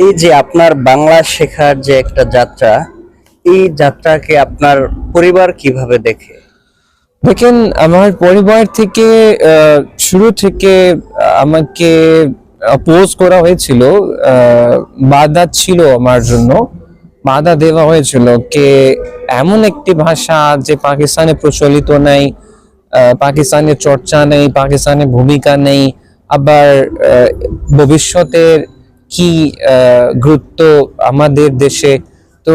এই যে আপনার বাংলা শেখার যে একটা যাত্রা, এই যাত্রাকে আপনার পরিবার কিভাবে দেখে? দেখেন, আমার পরিবার থেকে শুরু থেকে আমাকে অপোজ করা হয়েছিল। বাধা ছিল আমার জন্য, বাধা দেওয়া হয়েছিল কে এমন একটি ভাষা যে পাকিস্তানে প্রচলিত নেই, পাকিস্তানের চর্চা নেই, পাকিস্তানের ভূমিকা নেই। আবার ভবিষ্যতের কি গুরুত্ব আমাদের দেশে। তো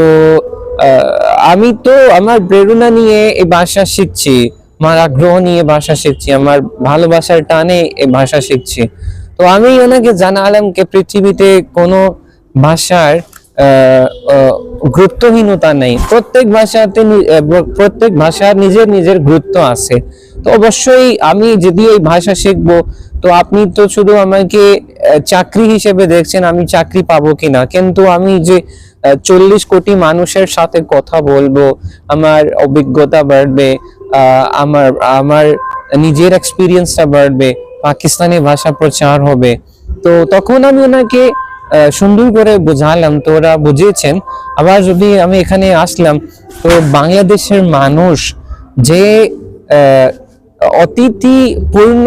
আহ, আমি তো আমার প্রেরণা নিয়ে এই ভাষা শিখছি, আমার আগ্রহ নিয়ে ভাষা শিখছি, আমার ভালোবাসার টানে এই ভাষা শিখছি। তো আমি ওনাকে জানালাম যে পৃথিবীতে কোনো ভাষার আহ, আহ, গুরুত্বহীনতা নেই। প্রত্যেক ভাষার নিজের নিজের গুরুত্ব আছে। তো অবশ্যই আমি যদি এই ভাষা শিখবো, তো আপনি তো শুধু আমাকে চাকরি হিসেবে দেখছেন আমি চাকরি পাবো কিনা, কিন্তু আমি যে 40 কোটি মানুষের সাথে কথা বলবো, আমার অভিজ্ঞতা বাড়বে, আমার আমার নিজের এক্সপিরিয়েন্সটা বাড়বে, পাকিস্তানি ভাষা প্রচার হবে। তো তখন আমি ওনাকে সুন্দর করে বোঝালাম, তো ওরা বুঝিয়েছেন। আবার যদি আমি এখানে আসলাম, তো বাংলাদেশের মানুষ যে আহ, অতিথিপূর্ণ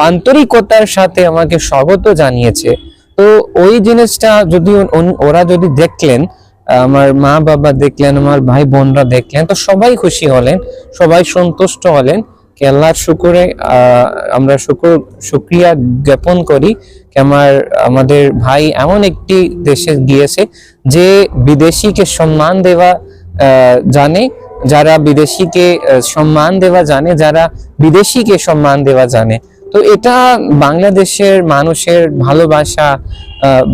আন্তরিকতার সাথে আমাকে স্বাগত জানিয়েছে। তো ওই জিনিসটা যদি ওরা যদি দেখলেন, আমার মা বাবা দেখলেন, আমার ভাই বোনরা দেখলেন, তো সবাই খুশি হলেন, সবাই সন্তুষ্ট হলেন। কে আল্লাহর শুকরে আমরা শুকরিয়া জ্ঞাপন করি যে আমাদের ভাই এমন একটি দেশে গিয়েছে যে বিদেশিকে সম্মান দেওয়া জানে, যারা বিদেশিকে সম্মান দেওয়া জানে, যারা বিদেশিকে সম্মান দেওয়া জানে। তো এটা বাংলাদেশের মানুষের ভালোবাসা,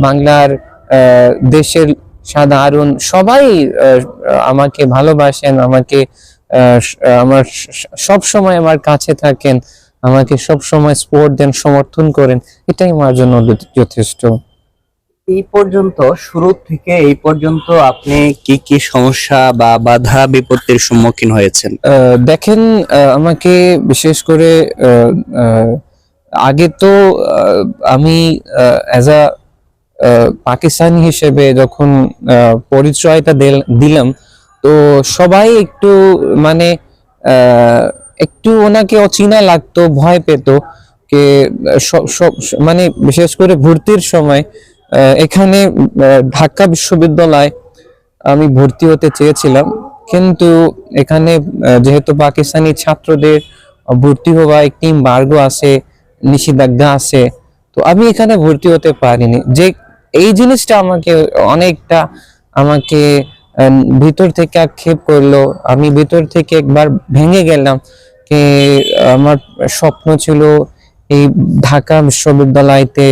বাংলার দেশের সাধারণ সবাই আমাকে ভালোবাসেন, আমাকে আমার সব সময় আমার কাছে থাকেন, আমাকে সব সময় সাপোর্ট দেন, সমর্থন করেন। এটাই আমার জন্য যথেষ্ট। এই পর্যন্ত, শুরু থেকে এই পর্যন্ত আপনি কি কি সমস্যা বা বাধা বিপত্তির সম্মুখীন হয়েছেন? দেখেন, আমাকে বিশেষ করে আগে তো আমি অ্যাজ আ পাকিস্তানি হিসেবে যখন পরিচয়টা দিলাম, তো সবাই একটু মানে আহ, একটু ওনাকে অচেনা লাগতো, ভয় পেত। কে মানে বিশেষ করে ভর্তির সময় এখানে ঢাকা বিশ্ববিদ্যালয় আমি ভর্তি হতে চেয়েছিলাম, কিন্তু এখানে যেহেতু পাকিস্তানি ছাত্রদের ভর্তি হওয়া একটি এমবার্গো আছে, নিষেধাজ্ঞা আছে, তো আমি এখানে ভর্তি হতে পারিনি। যে এই জিনিসটা আমাকে অনেকটা আমাকে ভিতর থেকে আক্ষেপ করলো। আমি ভিতর থেকে একবার ভেঙে গেলাম যে আমার স্বপ্ন ছিল এই ঢাকা বিশ্ববিদ্যালয়তে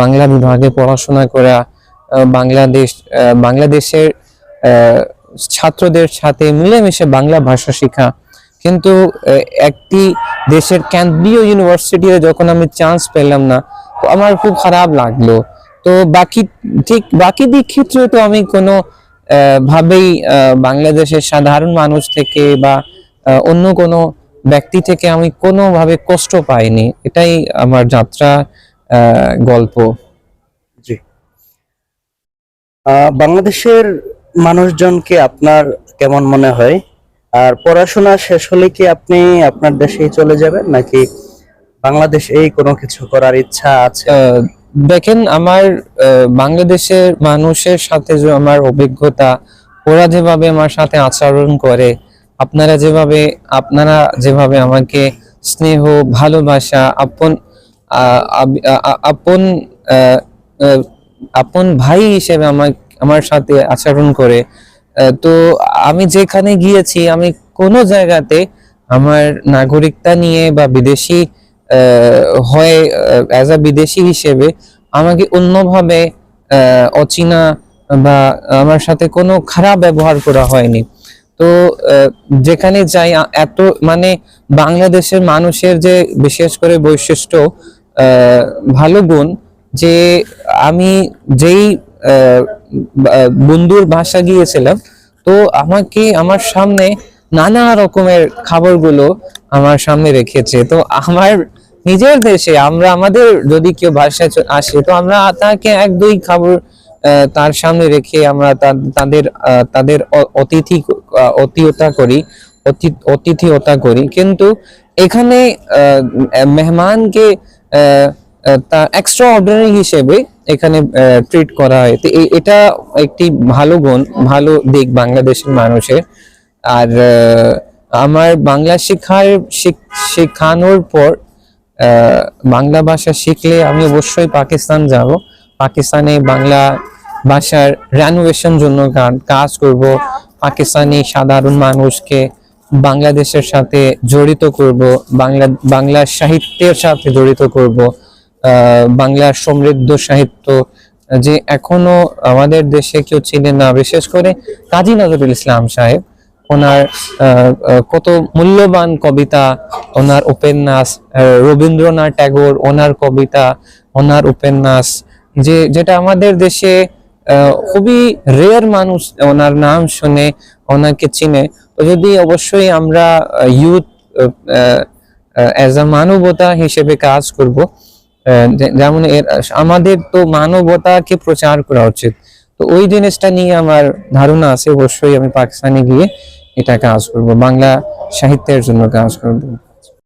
বাংলা বিভাগে পড়াশোনা করা, বাংলাদেশের ছাত্রদের সাথে মিলেমিশে বাংলা ভাষা শেখা। কিন্তু একটি দেশের কেন্দ্রীয় ইউনিভার্সিটিতে যখন আমি চান্স পেলাম না, তো আমার খুব খারাপ লাগলো। তো বাকি দিক ক্ষেত্রে তো আমি কোনো ভাবেই বাংলাদেশের সাধারণ মানুষ থেকে বা অন্য কোনো ব্যক্তি থেকে আমি কোনোভাবে কষ্ট পাইনি। এটাই আমার যাত্রা গল্প। জি। বাংলাদেশের মানুষজনকে আপনার কেমন মনে হয়? আর পড়াশোনা শেষ হলে কি আপনি আপনার দেশেই চলে যাবেন, নাকি বাংলাদেশেই কোনো কিছু করার ইচ্ছা আছে? দেখেন, আমার বাংলাদেশের মানুষের সাথে যে আমার অভিজ্ঞতা, ওরা যেভাবে আমার সাথে আচরণ করে, আপনারা যেভাবে আমাকে স্নেহ, ভালোবাসা, আপন আহ, আহ, আপন ভাই হিসেবে আমার সাথে আচরণ করে, তো আমি যেখানে গিয়েছি, আমি কোনো জায়গাতে আমার নাগরিকতা নিয়ে বা বিদেশি হয় অ্যাজ আ বিদেশি হিসেবে আমাকে অন্যভাবে অচেনা বা আমার সাথে কোনো খারাপ ব্যবহার করা হয়নি। তো যেখানে যাই এত মানে বাংলাদেশের মানুষের যে বিশেষ করে বৈশিষ্ট্য, ভালো গুণ, যে আমি যেই বন্ধুর বাসা গিয়েছিলাম, তো আমাকে আমার সামনে নানা রকমের খাবারগুলো আমার সামনে রেখেছে। তো আমার নিজের দেশে আমরা আমাদের যদি কেউ ভাষায় আসে তো আমরা তাকে এক দুই খবর তার সামনে রেখে আমরা তাদের অতিথিয়তা করি, অতিথিয়তা করি। কিন্তু এখানে মেহমানকে তার এক্সট্রা অর্ডিনারি হিসেবে এখানে ট্রিট করা হয়। তো এটা একটি ভালো গুণ, ভালো দিক বাংলাদেশের মানুষের। আর আমার বাংলা শেখানোর পর বাংলা ভাষা শিখলে আমি অবশ্যই পাকিস্তান যাব। পাকিস্তানে বাংলা ভাষার রেনোভেশন জন্য কাজ করব। পাকিস্তানি সাধারণ মানুষকে বাংলাদেশের সাথে জড়িত করব, বাংলা সাহিত্যের সাথে জড়িত করব। বাংলার সমৃদ্ধ সাহিত্য যে এখনো আমাদের দেশে কেউ ছিলেন না, বিশেষ করে কাজী নজরুল ইসলাম সাহেব, ওনার কত মূল্যবান কবিতা, ওনার উপন্যাস, রবীন্দ্রনাথ ট্যাগোর, ওনার কবিতা, ওনার উপন্যাস, যেটা আমাদের দেশে খুবই রেয়ার মানুষ ওনার নাম শুনে, ওনাকে চিনে। তো যদি অবশ্যই আমরা ইউথ অ্যাজ আ মানবতা হিসেবে কাজ করব, যেমন আমাদের তো মানবতাকে প্রচার করা উচিত। তো ওই জিনিসটা নিয়ে আমার ধারণা আছে, অবশ্যই আমি পাকিস্তানে গিয়ে এটা কাজ করব, বাংলা সাহিত্যের জন্য কাজ করব।